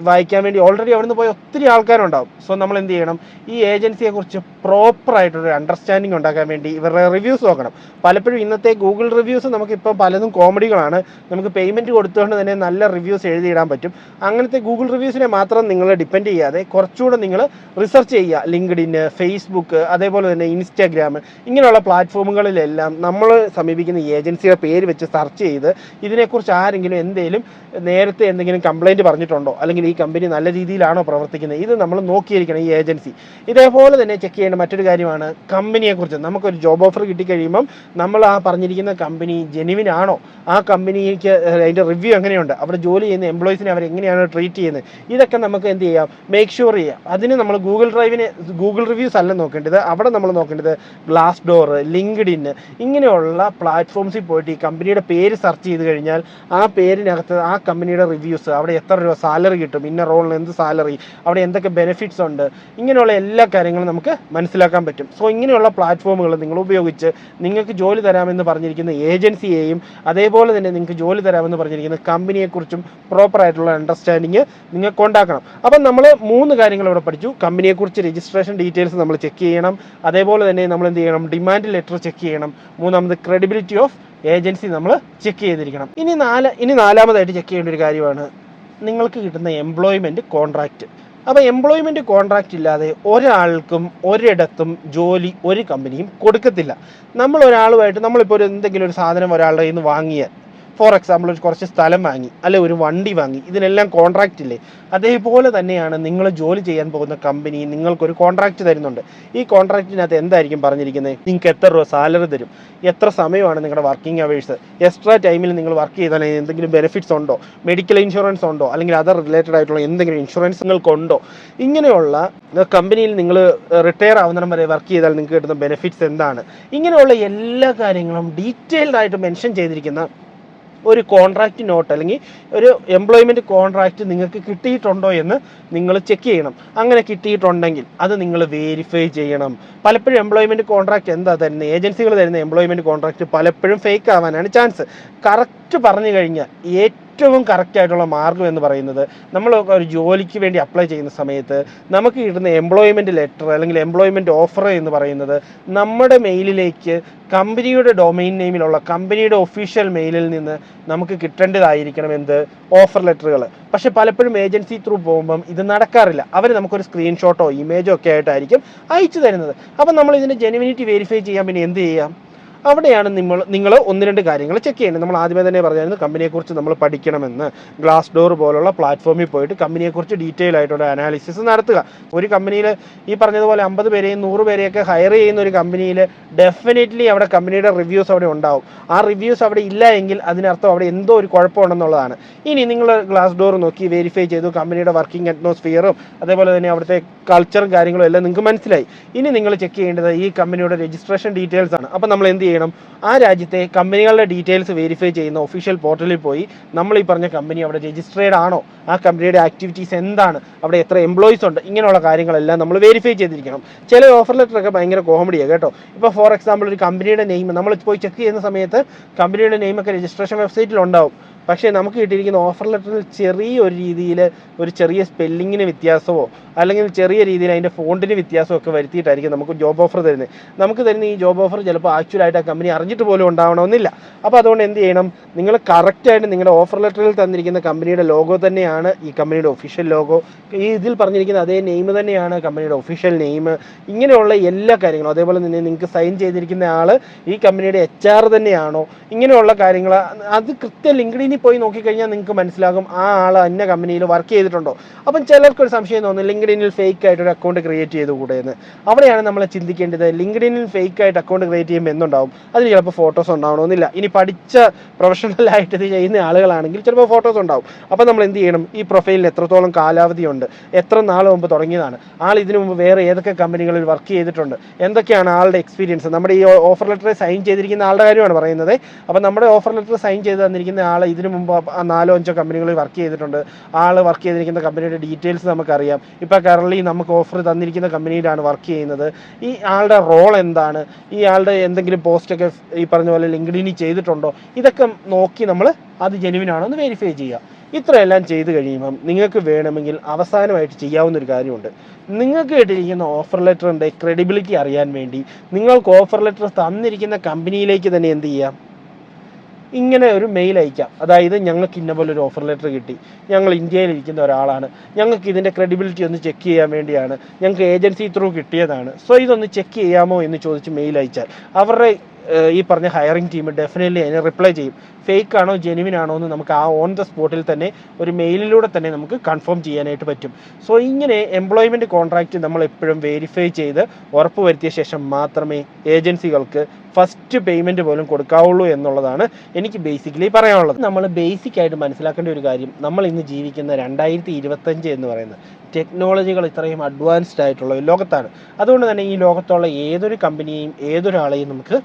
വായിക്കാൻ വേണ്ടി ഓൾറെഡി അവിടുന്ന് പോയ ഒത്തിരി ആൾക്കാരുണ്ടാവും. സോ നമ്മൾ എന്ത് ചെയ്യണം, ഈ ഏജൻസിയെക്കുറിച്ച് പ്രോപ്പറായിട്ടൊരു അണ്ടർസ്റ്റാൻഡിങ് ഉണ്ടാക്കാൻ വേണ്ടി ഇവരുടെ റിവ്യൂസ് നോക്കണം. പലപ്പോഴും ഇന്നത്തെ ഗൂഗിൾ റിവ്യൂസ് നമുക്കിപ്പോൾ പലതും കോമഡികളാണ്. നമുക്ക് പേയ്മെൻറ്റ് കൊടുത്തുകൊണ്ട് തന്നെ നല്ല റിവ്യൂസ് എഴുതിയിടാൻ പറ്റും. അങ്ങനത്തെ ഗൂഗിൾ റിവ്യൂസിനെ മാത്രം നിങ്ങൾ ഡിപ്പെൻഡ് ചെയ്യാതെ കുറച്ചുകൂടെ നിങ്ങൾ റിസർച്ച് ചെയ്യുക. ലിങ്ക്ഡിൻ, ഫേസ്ബുക്ക്, അതേപോലെ തന്നെ ഇൻസ്റ്റാഗ്രാം, ഇങ്ങനെയുള്ള പ്ലാറ്റ്ഫോമുകളിലെല്ലാം നമ്മൾ സമീപിക്കുന്ന ഏജൻസിയുടെ പേര് വെച്ച് സെർച്ച് ചെയ്ത് ഇതിനെക്കുറിച്ച് ആരെങ്കിലും നേരത്തെ എന്തെങ്കിലും കംപ്ലൈൻറ്റ് പറഞ്ഞിട്ടുണ്ടോ, അല്ലെങ്കിൽ ഈ കമ്പനി നല്ല രീതിയിലാണോ പ്രവർത്തിക്കുന്നത്, ഇത് നമ്മൾ നോക്കിയിരിക്കണം ഈ ഏജൻസി. ഇതേപോലെ തന്നെ ചെക്ക് ചെയ്യേണ്ട മറ്റൊരു കാര്യമാണ് കമ്പനിയെക്കുറിച്ച്. നമുക്കൊരു ജോബ് ഓഫർ കിട്ടിക്കഴിയുമ്പം നമ്മൾ ആ പറഞ്ഞിരിക്കുന്ന കമ്പനി ജെനുവിൻ ആണോ, ആ കമ്പനിക്ക് അതിൻ്റെ റിവ്യൂ എങ്ങനെയുണ്ട്, അവിടെ ജോലി ചെയ്യുന്ന എംപ്ലോയീസിനെ അവരെങ്ങനെയാണ് ട്രീറ്റ് ചെയ്യുന്നത്, ഇതൊക്കെ നമുക്ക് എന്ത് ചെയ്യാം, മേക്ക് ഷുവർ ചെയ്യാം. അതിന് നമ്മൾ ഗൂഗിൾ റിവ്യൂസ് അല്ല നോക്കേണ്ടത്. അവിടെ നമ്മൾ നോക്കേണ്ടത് ഗ്ലാസ് ഡോർ, ലിങ്ക്ഡിൻ, ഇങ്ങനെയുള്ള പ്ലാറ്റ്ഫോംസിൽ പോയിട്ട് ഈ കമ്പനിയുടെ പേര് സെർച്ച് ചെയ്ത് കഴിഞ്ഞാൽ ആ പേരിനകത്ത് ആ കമ്പനിയുടെ റിവ്യൂസ്, അവിടെ എത്ര രൂപ സാലറി കിട്ടും, ഇന്ന റോളിന് എന്ത് സാലറി, അവിടെ എന്തൊക്കെ ബെനിഫിറ്റ്സ് ഉണ്ട്, ഇങ്ങനെയുള്ള എല്ലാ കാര്യങ്ങളും നമുക്ക് മനസ്സിലാക്കാൻ പറ്റും. സോ ഇങ്ങനെയുള്ള പ്ലാറ്റ്ഫോമുകൾ നിങ്ങൾ ഉപയോഗിച്ച് നിങ്ങൾക്ക് ജോലി തരാമെന്ന് പറഞ്ഞിരിക്കുന്ന ഏജൻസിയെയും അതേപോലെ തന്നെ നിങ്ങൾക്ക് ജോലി തരാമെന്ന് പറഞ്ഞിരിക്കുന്ന കമ്പനിയെക്കുറിച്ചും പ്രോപ്പറായിട്ടുള്ള അണ്ടർസ്റ്റാൻഡിങ് നിങ്ങൾക്ക് ഉണ്ടാക്കണം. അപ്പം നമ്മൾ 3 കാര്യങ്ങൾ ഇവിടെ പഠിച്ചു. കമ്പനിയെക്കുറിച്ച് രജിസ്ട്രേഷൻ ഡീറ്റെയിൽസ് നമ്മൾ ചെക്ക് ചെയ്യണം. അതേപോലെ തന്നെ നമ്മൾ എന്ത് ചെയ്യണം, ഡിമാൻഡ് ലെറ്റർ ചെക്ക് ചെയ്യണം. 3ാമത് ക്രെഡിബിലിറ്റി ഓഫ് ഏജൻസി നമ്മൾ ചെക്ക് ചെയ്തിരിക്കണം. ഇനി നാലാമതായിട്ട് ചെക്ക് ചെയ്യേണ്ട ഒരു കാര്യമാണ് നിങ്ങൾക്ക് കിട്ടുന്ന എംപ്ലോയ്മെൻറ്റ് കോൺട്രാക്റ്റ്. അപ്പോൾ എംപ്ലോയ്മെൻറ്റ് കോൺട്രാക്റ്റ് ഇല്ലാതെ ഒരാൾക്കും ഒരിടത്തും ജോലി ഒരു കമ്പനിയും കൊടുക്കത്തില്ല. നമ്മൾ ഒരാളുമായിട്ട് നമ്മളിപ്പോൾ എന്തെങ്കിലും ഒരു സാധനം ഒരാളുടെ കയ്യിൽ നിന്ന് വാങ്ങിയാൽ, ഫോർ എക്സാമ്പിൾ കുറച്ച് സ്ഥലം വാങ്ങി, അല്ലെ ഒരു വണ്ടി വാങ്ങി, ഇതിനെല്ലാം കോൺട്രാക്റ്റ് ഇല്ലേ? അതേപോലെ തന്നെയാണ് നിങ്ങൾ ജോലി ചെയ്യാൻ പോകുന്ന കമ്പനി നിങ്ങൾക്കൊരു കോൺട്രാക്റ്റ് തരുന്നുണ്ട്. ഈ കോൺട്രാക്റ്റിനകത്ത് എന്തായിരിക്കും പറഞ്ഞിരിക്കുന്നത്, നിങ്ങൾക്ക് എത്ര രൂപ സാലറി തരും, എത്ര സമയമാണ് നിങ്ങളുടെ വർക്കിംഗ് അവേഴ്സ്, എക്സ്ട്രാ ടൈമിൽ നിങ്ങൾ വർക്ക് ചെയ്താൽ എന്തെങ്കിലും ബെനിഫിറ്റ്സ് ഉണ്ടോ, മെഡിക്കൽ ഇൻഷുറൻസ് ഉണ്ടോ, അല്ലെങ്കിൽ അതർ റിലേറ്റഡ് ആയിട്ടുള്ള എന്തെങ്കിലും ഇൻഷുറൻസ് നിങ്ങൾക്കുണ്ടോ, ഇങ്ങനെയുള്ള കമ്പനിയിൽ നിങ്ങൾ റിട്ടയർ ആവുന്നതിനും വരെ വർക്ക് ചെയ്താൽ നിങ്ങൾക്ക് കിട്ടുന്ന ബെനിഫിറ്റ്സ് എന്താണ്, ഇങ്ങനെയുള്ള എല്ലാ കാര്യങ്ങളും ഡീറ്റെയിൽഡ് ആയിട്ട് മെൻഷൻ ചെയ്തിരിക്കുന്ന ഒരു കോൺട്രാക്റ്റ് നോട്ട് അല്ലെങ്കിൽ ഒരു എംപ്ലോയ്മെൻറ്റ് കോൺട്രാക്റ്റ് നിങ്ങൾക്ക് കിട്ടിയിട്ടുണ്ടോ എന്ന് നിങ്ങൾ ചെക്ക് ചെയ്യണം. അങ്ങനെ കിട്ടിയിട്ടുണ്ടെങ്കിൽ അത് നിങ്ങൾ വെരിഫൈ ചെയ്യണം. പലപ്പോഴും എംപ്ലോയ്മെൻറ്റ് കോൺട്രാക്റ്റ് എന്താ തരുന്നത്, ഏജൻസികൾ തരുന്ന എംപ്ലോയ്മെൻറ്റ് കോൺട്രാക്റ്റ് പലപ്പോഴും ഫേക്ക് ആവാനാണ് ചാൻസ്. കറക്റ്റ് പറഞ്ഞു കഴിഞ്ഞാൽ ഏറ്റവും കറക്റ്റായിട്ടുള്ള മാർഗ്ഗം എന്ന് പറയുന്നത്, നമ്മൾ ഒരു ജോലിക്ക് വേണ്ടി അപ്ലൈ ചെയ്യുന്ന സമയത്ത് നമുക്ക് കിട്ടുന്ന എംപ്ലോയ്മെൻറ്റ് ലെറ്റർ അല്ലെങ്കിൽ എംപ്ലോയ്മെൻറ്റ് ഓഫർ എന്ന് പറയുന്നത് നമ്മുടെ മെയിലിലേക്ക് കമ്പനിയുടെ ഡൊമൈൻ നെയിമിലുള്ള കമ്പനിയുടെ ഒഫീഷ്യൽ മെയിലിൽ നിന്ന് നമുക്ക് കിട്ടേണ്ടതായിരിക്കണം ഓഫർ ലെറ്ററുകൾ. പക്ഷെ പലപ്പോഴും ഏജൻസി ത്രൂ പോകുമ്പം ഇത് നടക്കാറില്ല. അവർ നമുക്കൊരു സ്ക്രീൻഷോട്ടോ ഇമേജോ ഒക്കെ ആയിട്ടായിരിക്കും അയച്ചു തരുന്നത്. അപ്പം നമ്മൾ ഇതിൻ്റെ ജെനുവിനിറ്റി വെരിഫൈ ചെയ്യാൻ പിന്നെ എന്ത് ചെയ്യാം, അവിടെയാണ് നിങ്ങൾ 1-2 കാര്യങ്ങൾ ചെക്ക് ചെയ്യേണ്ടത്. നമ്മൾ ആദ്യമേ തന്നെ പറഞ്ഞായിരുന്നു കമ്പനിയെക്കുറിച്ച് നമ്മൾ പഠിക്കണമെന്ന്. ഗ്ലാസ് ഡോർ പോലുള്ള പ്ലാറ്റ്ഫോമിൽ പോയിട്ട് കമ്പനിയെക്കുറിച്ച് ഡീറ്റെയിൽ ആയിട്ടുള്ള അനാലിസിസ് നടത്തുക. ഒരു കമ്പനിയിൽ ഈ പറഞ്ഞതുപോലെ 50 പേരെയും 100 പേരെയൊക്കെ ഹയർ ചെയ്യുന്ന ഒരു കമ്പനിയിൽ ഡെഫിനറ്റ്ലി അവിടെ കമ്പനിയുടെ റിവ്യൂസ് അവിടെ ഉണ്ടാവും. ആ റിവ്യൂസ് അവിടെ ഇല്ല എങ്കിൽ അതിനർത്ഥം അവിടെ എന്തോ ഒരു കുഴപ്പമുണ്ടെന്നുള്ളതാണ്. ഇനി നിങ്ങൾ ഗ്ലാസ് ഡോർ നോക്കി വെരിഫൈ ചെയ്തു, കമ്പനിയുടെ വർക്കിംഗ് അറ്റ്മോസ്ഫിയറും അതേപോലെ തന്നെ അവിടുത്തെ കൾച്ചറും കാര്യങ്ങളും എല്ലാം നിങ്ങൾക്ക് മനസ്സിലായി. ഇനി നിങ്ങൾ ചെക്ക് ചെയ്യേണ്ടത് ഈ കമ്പനിയുടെ രജിസ്ട്രേഷൻ ഡീറ്റെയിൽസ് ആണ്. അപ്പോൾ നമ്മൾ എന്ത് ചെയ്യണം, ആ രാജ്യത്തെ കമ്പനികളുടെ ഡീറ്റെയിൽസ് വെരിഫൈ ചെയ്യുന്ന ഒഫീഷ്യൽ പോർട്ടലിൽ പോയി നമ്മൾ ഈ പറഞ്ഞ കമ്പനി അവിടെ രജിസ്ട്രേഡ് ആണോ, ആ കമ്പനിയുടെ ആക്ടിവിറ്റീസ് എന്താണ്, അവിടെ എത്ര എംപ്ലോയീസ് ഉണ്ട്, ഇങ്ങനെയുള്ള കാര്യങ്ങളെല്ലാം നമ്മൾ വെരിഫൈ ചെയ്തിരിക്കണം. ചില ഓഫർ ലെറ്ററൊക്കെ ഭയങ്കര കോമഡിയാണ് കേട്ടോ. ഇപ്പോൾ ഫോർ എക്സാമ്പിൾ ഒരു കമ്പനിയുടെ നെയിം നമ്മൾ പോയി ചെക്ക് ചെയ്യുന്ന സമയത്ത് കമ്പനിയുടെ നെയിമൊക്കെ രജിസ്ട്രേഷൻ വെബ്സൈറ്റിൽ ഉണ്ടാവും. പക്ഷേ നമുക്ക് കിട്ടിയിരിക്കുന്ന ഓഫർ ലെറ്ററിൽ ചെറിയൊരു രീതിയിൽ ഒരു ചെറിയ സ്പെല്ലിങ്ങിന് വ്യത്യാസമോ അല്ലെങ്കിൽ ചെറിയ രീതിയിൽ അതിൻ്റെ ഫോണ്ടിന് വ്യത്യാസമോ ഒക്കെ വരുത്തിയിട്ടായിരിക്കും നമുക്ക് ജോബ് ഓഫർ തരുന്നത്. നമുക്ക് തരുന്ന ഈ ജോബ് ഓഫർ ചിലപ്പോൾ ആക്ച്വലായിട്ട് ആ കമ്പനി അറിഞ്ഞിട്ട് പോലും ഉണ്ടാവണമെന്നില്ല. അപ്പോൾ അതുകൊണ്ട് എന്ത് ചെയ്യണം, നിങ്ങൾ കറക്റ്റായിട്ട് നിങ്ങളുടെ ഓഫർ ലെറ്ററിൽ തന്നിരിക്കുന്ന കമ്പനിയുടെ ലോഗോ തന്നെയാണ് ഈ കമ്പനിയുടെ ഒഫീഷ്യൽ ലോഗോ, ഈ ഇതിൽ പറഞ്ഞിരിക്കുന്ന അതേ നെയിം തന്നെയാണ് കമ്പനിയുടെ ഒഫീഷ്യൽ നെയിം, ഇങ്ങനെയുള്ള എല്ലാ കാര്യങ്ങളും. അതേപോലെ തന്നെ നിങ്ങൾക്ക് സൈൻ ചെയ്തിരിക്കുന്ന ആൾ ഈ കമ്പനിയുടെ HR തന്നെയാണോ, ഇങ്ങനെയുള്ള കാര്യങ്ങൾ അത് കൃത്യം ലിങ്ക്ഡിനിൽ പോയി നോക്കിക്കഴിഞ്ഞാൽ നിങ്ങൾക്ക് മനസ്സിലാകും ആ ആൾ അന്ന കമ്പനിയിൽ വർക്ക് ചെയ്തിട്ടുണ്ടോ. അപ്പം ചിലർക്കൊരു സംശയം തോന്നും, ലിങ്ക്ഡിനിൽ ഫേക്ക് ആയിട്ട് ഒരു അക്കൗണ്ട് ക്രിയേറ്റ് ചെയ്തുകൂടെ എന്ന്. അവിടെയാണ് നമ്മൾ ചിന്തിക്കേണ്ടത്, ലിങ്ക്ഡിനിൽ ഫേക്ക് ആയിട്ട് അക്കൗണ്ട് ക്രിയേറ്റ് ചെയ്യുമ്പോൾ എന്തുണ്ടാവും, അതിന് ചിലപ്പോൾ ഫോട്ടോസ് ഉണ്ടാവണമെന്നില്ല. ഇനി പഠിച്ച പ്രൊഫഷണലായിട്ട് ഇത് ചെയ്യുന്ന ആളുകളാണെങ്കിൽ ചിലപ്പോൾ ഫോട്ടോസ് ഉണ്ടാവും. അപ്പോൾ നമ്മൾ എന്ത് ചെയ്യണം, ഈ പ്രൊഫൈലിൽ എത്രത്തോളം കാലാവധിയുണ്ട്, എത്ര നാൾ മുമ്പ് തുടങ്ങിയതാണ്, ആൾ ഇതിനു മുമ്പ് വേറെ ഏതൊക്കെ കമ്പനികളിൽ വർക്ക് ചെയ്തിട്ടുണ്ട്, എന്തൊക്കെയാണ് ആളുടെ എക്സ്പീരിയൻസ്. നമ്മുടെ ഈ ഓഫർ ലെറ്റർ സൈൻ ചെയ്തിരിക്കുന്ന ആളുടെ കാര്യമാണ് പറയുന്നത്. അപ്പോൾ നമ്മുടെ ഓഫർ ലെറ്റർ സൈൻ ചെയ്ത് തന്നിരിക്കുന്ന ആൾ ഇതിനു മുമ്പ് 4-5 കമ്പനികളിൽ വർക്ക് ചെയ്തിട്ടുണ്ട്. ആൾ വർക്ക് ചെയ്തിരിക്കുന്ന കമ്പനിയുടെ ഡീറ്റെയിൽസ് നമുക്കറിയാം. ഇപ്പോൾ കറൻലി നമുക്ക് ഓഫർ തന്നിരിക്കുന്ന കമ്പനിയിലാണ് വർക്ക് ചെയ്യുന്നത്. ഈ ആളുടെ റോൾ എന്താണ്, ഈ ആളുടെ എന്തെങ്കിലും പോസ്റ്റൊക്കെ ഈ പറഞ്ഞ പോലെ ലിങ്ക്ഡിനിൽ ചെയ്തിട്ടുണ്ടോ, ഇതൊക്കെ നോക്കി നമ്മൾ അത് ജെനുവിനാണോ എന്ന് വെരിഫൈ ചെയ്യുക. ഇത്രയെല്ലാം ചെയ്ത് കഴിയുമ്പം നിങ്ങൾക്ക് വേണമെങ്കിൽ അവസാനമായിട്ട് ചെയ്യാവുന്നൊരു കാര്യമുണ്ട്. നിങ്ങൾക്ക് കിട്ടിയിരിക്കുന്ന ഓഫർ ലെറ്ററിൻ്റെ ക്രെഡിബിലിറ്റി അറിയാൻ വേണ്ടി നിങ്ങൾക്ക് ഓഫർ ലെറ്റർ തന്നിരിക്കുന്ന കമ്പനിയിലേക്ക് തന്നെ എന്ത് ചെയ്യാം, ഇങ്ങനെ ഒരു മെയിൽ അയക്കാം. അതായത് ഞങ്ങൾക്ക് ഇന്ന പോലെ ഒരു ഓഫർ ലെറ്റർ കിട്ടി, ഞങ്ങൾ ഇന്ത്യയിലിരിക്കുന്ന ഒരാളാണ്, ഞങ്ങൾക്ക് ഇതിൻ്റെ ക്രെഡിബിലിറ്റി ഒന്ന് ചെക്ക് ചെയ്യാൻ വേണ്ടിയാണ്, ഞങ്ങൾക്ക് ഏജൻസി ത്രൂ കിട്ടിയതാണ്, സോ ഇതൊന്ന് ചെക്ക് ചെയ്യാമോ എന്ന് ചോദിച്ച് മെയിൽ അയച്ചാൽ അവരുടെ ഈ പറഞ്ഞ ഹയറിംഗ് ടീം ഡെഫിനറ്റ്ലി അതിന് റിപ്ലൈ ചെയ്യും. ഫേക്ക് ആണോ ജെനുവിൻ ആണോ എന്ന് നമുക്ക് ആ ഓൺ ദ സ്പോട്ടിൽ തന്നെ ഒരു മെയിലിലൂടെ തന്നെ നമുക്ക് കൺഫേം ചെയ്യാനായിട്ട് പറ്റും. സോ ഇങ്ങനെ എംപ്ലോയ്മെൻറ്റ് കോൺട്രാക്റ്റ് നമ്മൾ എപ്പോഴും വെരിഫൈ ചെയ്ത് ഉറപ്പ് വരുത്തിയ ശേഷം മാത്രമേ ഏജൻസികൾക്ക് ഫസ്റ്റ് പേയ്മെൻറ്റ് പോലും കൊടുക്കാവുള്ളൂ എന്നുള്ളതാണ് എനിക്ക് ബേസിക്കലി പറയാനുള്ളത്. നമ്മൾ ബേസിക്കായിട്ട് മനസ്സിലാക്കേണ്ട ഒരു കാര്യം, നമ്മൾ ഇന്ന് ജീവിക്കുന്ന 2025 എന്ന് പറയുന്നത് ടെക്നോളജികൾ ഇത്രയും അഡ്വാൻസ്ഡ് ആയിട്ടുള്ള ഒരു ലോകത്താണ്. അതുകൊണ്ട് തന്നെ ഈ ലോകത്തുള്ള ഏതൊരു കമ്പനിയെയും ഏതൊരാളെയും നമുക്ക്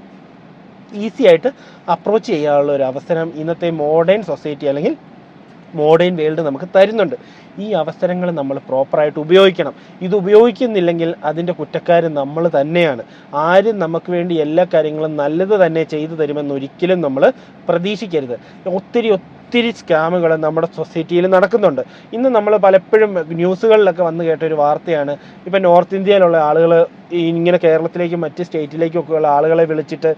ഈസി ആയിട്ട് അപ്രോച്ച് ചെയ്യാനുള്ള ഒരു അവസരം ഇന്നത്തെ മോഡേൺ സൊസൈറ്റി അല്ലെങ്കിൽ മോഡേൺ വേൾഡ് നമുക്ക് തരുന്നുണ്ട്. ഈ അവസരങ്ങൾ നമ്മൾ പ്രോപ്പറായിട്ട് ഉപയോഗിക്കണം. ഇത് ഉപയോഗിക്കുന്നില്ലെങ്കിൽ അതിൻ്റെ കുറ്റക്കാരൻ നമ്മൾ തന്നെയാണ്. ആരും നമുക്ക് വേണ്ടി എല്ലാ കാര്യങ്ങളും നല്ലത് തന്നെ ചെയ്തു തരുമെന്ന് ഒരിക്കലും നമ്മൾ പ്രതീക്ഷിക്കരുത്. ഒത്തിരി സ്കാമുകൾ നമ്മുടെ സൊസൈറ്റിയിൽ നടക്കുന്നുണ്ട്. ഇന്ന് നമ്മൾ പലപ്പോഴും ന്യൂസുകളിലൊക്കെ വന്ന് കേട്ട ഒരു വാർത്തയാണ്, ഇപ്പം നോർത്ത് ഇന്ത്യയിലുള്ള ആളുകൾ ഇങ്ങനെ കേരളത്തിലേക്കും മറ്റ് സ്റ്റേറ്റിലേക്കൊക്കെ ഉള്ള ആളുകളെ വിളിച്ചിട്ട്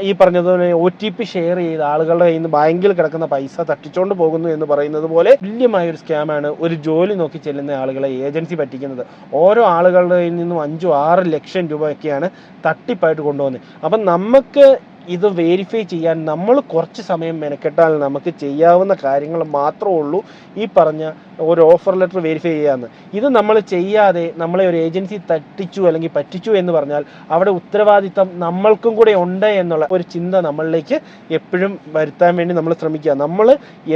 ഈ പറഞ്ഞതുപോലെ OTP ഷെയർ ചെയ്ത് ആളുകളുടെ കയ്യിൽ നിന്ന് ബാങ്കിൽ കിടക്കുന്ന പൈസ തട്ടിച്ചുകൊണ്ട് പോകുന്നു എന്ന് പറയുന്നത് പോലെ തുല്യമായൊരു സ്കാമാണ് ഒരു ജോലി നോക്കി ചെല്ലുന്ന ആളുകളെ ഏജൻസി പറ്റിക്കുന്നത്. ഓരോ ആളുകളുടെ കയ്യിൽ നിന്നും 5-6 ലക്ഷം രൂപയൊക്കെയാണ് തട്ടിപ്പായിട്ട് കൊണ്ടുപോകുന്നത്. അപ്പം നമുക്ക് ഇത് വെരിഫൈ ചെയ്യാൻ നമ്മൾ കുറച്ച് സമയം മെനക്കെട്ടാൽ നമുക്ക് ചെയ്യാവുന്ന കാര്യങ്ങൾ മാത്രമേ ഉള്ളൂ ഈ പറഞ്ഞ ഒരു ഓഫർ ലെറ്റർ വെരിഫൈ ചെയ്യാമെന്ന്. ഇത് നമ്മൾ ചെയ്യാതെ നമ്മളെ ഒരു ഏജൻസി തട്ടിച്ചു അല്ലെങ്കിൽ പറ്റിച്ചു എന്ന് പറഞ്ഞാൽ അവിടെ ഉത്തരവാദിത്തം നമ്മൾക്കും കൂടെ ഉണ്ട് എന്നുള്ള ഒരു ചിന്ത നമ്മളിലേക്ക് എപ്പോഴും വരുത്താൻ വേണ്ടി നമ്മൾ ശ്രമിക്കുക. നമ്മൾ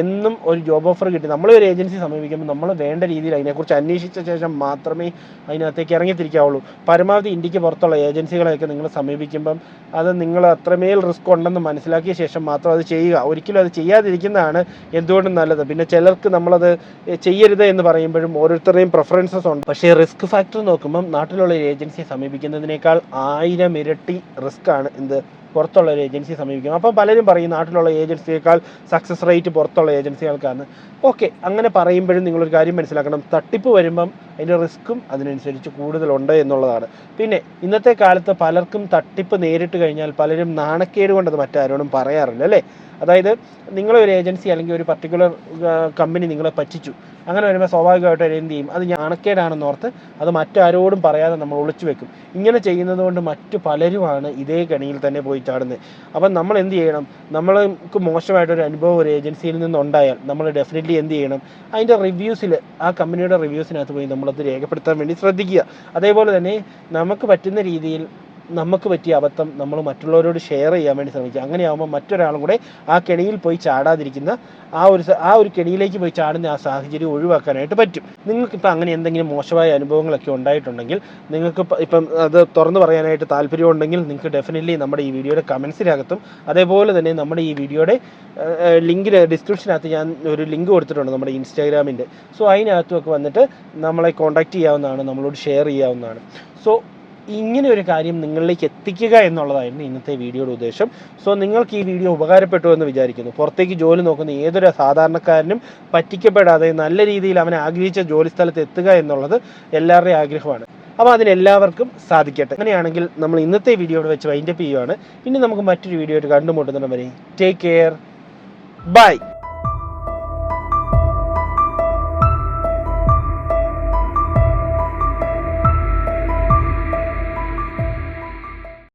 എന്നും ഒരു ജോബ് ഓഫർ കിട്ടി നമ്മളൊരു ഏജൻസി സമീപിക്കുമ്പോൾ നമ്മൾ വേണ്ട രീതിയിൽ അതിനെക്കുറിച്ച് അന്വേഷിച്ച ശേഷം മാത്രമേ അതിനകത്തേക്ക് ഇറങ്ങിത്തിരിക്കാവുള്ളൂ. പരമാവധി ഇന്ത്യക്ക് പുറത്തുള്ള ഏജൻസികളെയൊക്കെ നിങ്ങൾ സമീപിക്കുമ്പം അത് നിങ്ങൾ അത്രമേൽ റിസ്ക് ഉണ്ടെന്ന് മനസ്സിലാക്കിയ ശേഷം മാത്രം അത് ചെയ്യുക. ഒരിക്കലും അത് ചെയ്യാതിരിക്കുന്നതാണ് എന്തുകൊണ്ടും നല്ലത്. പിന്നെ ചിലർക്ക് നമ്മളത് ചെയ്യരുത് എന്ന് പറയുമ്പോഴും ഓരോരുത്തരുടെയും പ്രിഫറൻസസ് ഉണ്ട്. പക്ഷേ റിസ്ക് ഫാക്ടർ നോക്കുമ്പം നാട്ടിലുള്ള ഒരു ഏജൻസിയെ സമീപിക്കുന്നതിനേക്കാൾ 1000 ഇരട്ടി റിസ്ക് ആണ് പുറത്തുള്ള ഒരു ഏജൻസിയെ സമീപിക്കും. അപ്പം പലരും പറയും നാട്ടിലുള്ള ഏജൻസിയേക്കാൾ സക്സസ് റേറ്റ് പുറത്തുള്ള ഏജൻസികൾക്കാണ്. ഓക്കെ, അങ്ങനെ പറയുമ്പോഴും നിങ്ങളൊരു കാര്യം മനസ്സിലാക്കണം, തട്ടിപ്പ് വരുമ്പം അതിൻ്റെ റിസ്ക്കും അതിനനുസരിച്ച് കൂടുതലുണ്ട് എന്നുള്ളതാണ്. പിന്നെ ഇന്നത്തെ കാലത്ത് പലർക്കും തട്ടിപ്പ് നേരിട്ട് കഴിഞ്ഞാൽ പലരും നാണക്കേട് കൊണ്ടത് മറ്റാരോടും പറയാറില്ല അല്ലേ. അതായത് നിങ്ങളൊരു ഏജൻസി അല്ലെങ്കിൽ ഒരു പർട്ടിക്കുലർ കമ്പനി നിങ്ങളെ പറ്റിച്ചു, അങ്ങനെ വരുമ്പോൾ സ്വാഭാവികമായിട്ട് എന്ത് ചെയ്യും, അത് നാണക്കേടാണെന്ന് ഓർത്ത് അത് മറ്റാരോടും പറയാതെ നമ്മൾ ഒളിച്ചു വെക്കും. ഇങ്ങനെ ചെയ്യുന്നത് കൊണ്ട് മറ്റു പലരുമാണ് ഇതേ കണിയിൽ തന്നെ പോയി ചാടുന്നത്. അപ്പം നമ്മൾ എന്ത് ചെയ്യണം, നമ്മൾക്ക് മോശമായിട്ടൊരു അനുഭവം ഒരു ഏജൻസിയിൽ നിന്നുണ്ടായാൽ നമ്മൾ ഡെഫിനറ്റ്ലി എന്ത് ചെയ്യണം, അതിൻ്റെ റിവ്യൂസിൽ ആ കമ്പനിയുടെ റിവ്യൂസിനകത്ത് പോയി നമ്മളത് രേഖപ്പെടുത്താൻ വേണ്ടി ശ്രദ്ധിക്കുക. അതേപോലെ തന്നെ നമുക്ക് പറ്റുന്ന രീതിയിൽ നമുക്ക് പറ്റിയ അബദ്ധം നമ്മൾ മറ്റുള്ളവരോട് ഷെയർ ചെയ്യാൻ വേണ്ടി ശ്രമിക്കുക. അങ്ങനെയാകുമ്പോൾ മറ്റൊരാളും കൂടെ ആ കെണിയിൽ പോയി ചാടാതിരിക്കുന്ന ആ ഒരു കെണിയിലേക്ക് പോയി ചാടുന്ന ആ സാഹചര്യം ഒഴിവാക്കാനായിട്ട് പറ്റും. നിങ്ങൾക്കിപ്പോൾ അങ്ങനെ എന്തെങ്കിലും മോശമായ അനുഭവങ്ങളൊക്കെ ഉണ്ടായിട്ടുണ്ടെങ്കിൽ നിങ്ങൾക്ക് ഇപ്പം അത് തുറന്നു പറയാനായിട്ട് താല്പര്യമുണ്ടെങ്കിൽ നിങ്ങൾക്ക് ഡെഫിനറ്റ്ലി നമ്മുടെ ഈ വീഡിയോയുടെ കമൻസിനകത്തും അതേപോലെ തന്നെ നമ്മുടെ ഈ വീഡിയോയുടെ ലിങ്കിന് ഡിസ്ക്രിപ്ഷനകത്ത് ഞാൻ ഒരു ലിങ്ക് കൊടുത്തിട്ടുണ്ട് നമ്മുടെ ഇൻസ്റ്റാഗ്രാമിൻ്റെ. സോ അതിനകത്തുമൊക്കെ വന്നിട്ട് നമ്മളെ കോൺടാക്റ്റ് ചെയ്യാവുന്നതാണ്, നമ്മളോട് ഷെയർ ചെയ്യാവുന്നതാണ്. സോ ഇങ്ങനെ ഒരു കാര്യം നിങ്ങളിലേക്ക് എത്തിക്കുക എന്നുള്ളതായിരുന്നു ഇന്നത്തെ വീഡിയോയുടെ ഉദ്ദേശം. സോ നിങ്ങൾക്ക് ഈ വീഡിയോ ഉപകാരപ്പെട്ടു എന്ന് വിചാരിക്കുന്നു. പുറത്തേക്ക് ജോലി നോക്കുന്ന ഏതൊരു സാധാരണക്കാരനും പറ്റിക്കപ്പെടാതെ നല്ല രീതിയിൽ അവൻ ആഗ്രഹിച്ച ജോലി സ്ഥലത്ത് എത്തുക എന്നുള്ളത് എല്ലാവരുടെയും ആഗ്രഹമാണ്. അപ്പോൾ അതിനെല്ലാവർക്കും സാധിക്കട്ടെ. അങ്ങനെയാണെങ്കിൽ നമ്മൾ ഇന്നത്തെ വീഡിയോയുടെ വെച്ച് വൈൻഡപ്പ് ചെയ്യുകയാണ്. ഇനി നമുക്ക് മറ്റൊരു വീഡിയോ ആയിട്ട് കണ്ടുമുട്ടുന്നതിന് വരെ ടേക്ക് കെയർ, ബൈ.